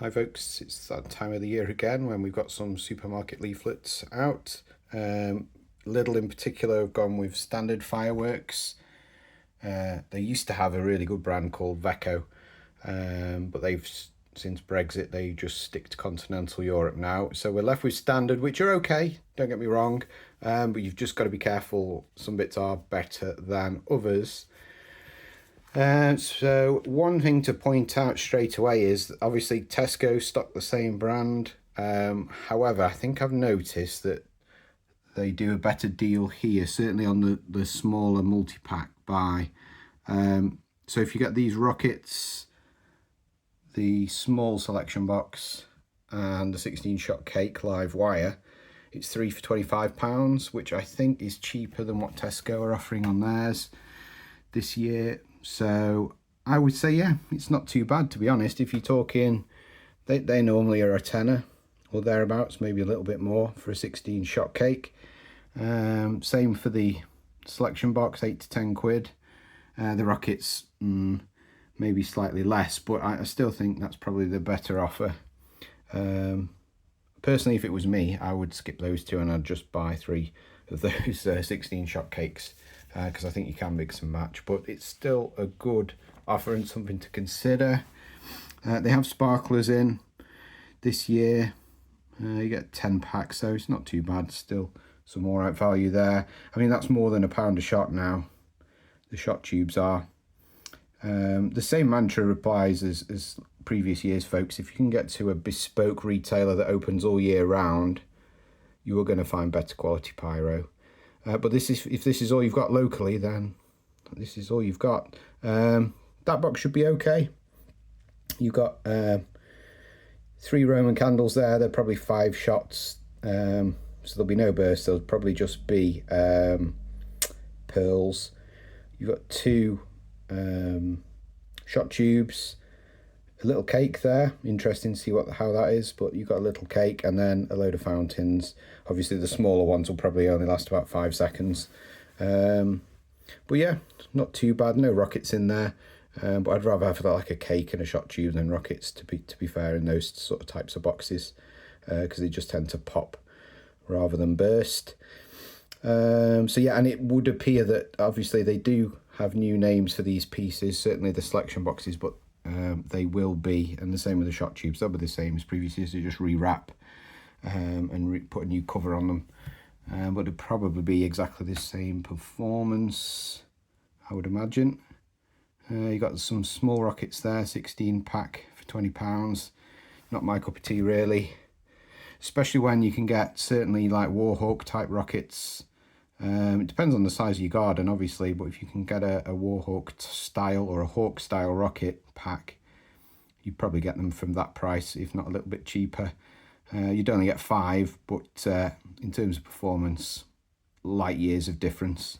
Hi folks, it's that time of the year again when we've got some supermarket leaflets out. Lidl in particular have gone with standard fireworks. They used to have a really good brand called Veco, but since Brexit they just stick to continental Europe now. So we're left with standard, which are okay, don't get me wrong, but you've just got to be careful. Some bits are better than others. So one thing to point out straight away is that obviously Tesco stock the same brand. However, I think I've noticed that they do a better deal here, certainly on the smaller multi-pack buy. So if you get these rockets, the small selection box and the 16-shot cake live wire, it's 3 for £25, which I think is cheaper than what Tesco are offering on theirs this year. So I would say, yeah, it's not too bad, to be honest. If you're talking, they normally are a tenner or thereabouts, maybe a little bit more for a 16-shot cake. Same for the selection box, 8 to 10 quid. The rockets, maybe slightly less, but I still think that's probably the better offer. Personally, if it was me, I would skip those two and I'd just buy 3 of those 16-shot cakes. Because I think you can mix and match, but it's still a good offer and something to consider. They have sparklers in this year. You get 10 packs, so it's not too bad. Still some all right value there. I mean, that's more than £1 a shot now. The shot tubes are. The same mantra applies as previous years, folks. If you can get to a bespoke retailer that opens all year round, you are going to find better quality pyro. But if this is all you've got locally, then this is all you've got. That box should be okay. You've got 3 Roman candles there. They're probably 5 shots, so there'll be no burst. There'll probably just be pearls. You've got 2 shot tubes, a little cake there. Interesting to see how that is, but you've got a little cake and then a load of fountains. Obviously the smaller ones will probably only last about 5 seconds. But yeah, not too bad. No rockets in there, but I'd rather have like a cake and a shot tube than rockets, to be fair, in those sort of types of boxes, because they just tend to pop rather than burst. So yeah, and it would appear that obviously they do have new names for these pieces, certainly the selection boxes, but they will be, and the same with the shot tubes, they'll be the same as previous years. They just rewrap and put a new cover on them, but it'll probably be exactly the same performance, I would imagine. You got some small rockets there, 16 pack for £20. Not my cup of tea really, especially when you can get certainly like Warhawk type rockets. It depends on the size of your garden, obviously, but if you can get a Warhawk style or a Hawk style rocket pack, you'd probably get them from that price, if not a little bit cheaper. You'd only get 5, but in terms of performance, light years of difference.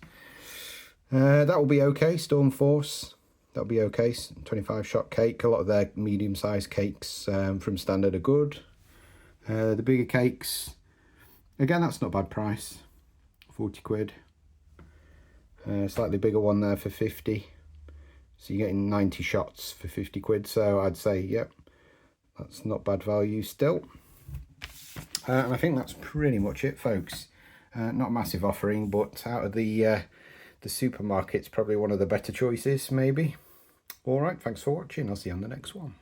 That will be okay. Storm Force, that'll be okay. 25-shot cake. A lot of their medium-sized cakes from Standard are good. The bigger cakes, again, that's not a bad price. 40 quid. Slightly bigger one there for 50. So you're getting 90 shots for 50 quid. So I'd say, yep, that's not bad value still. And I think that's pretty much it, folks. Not a massive offering, but out of the supermarkets, probably one of the better choices, maybe. All right, thanks for watching. I'll see you on the next one.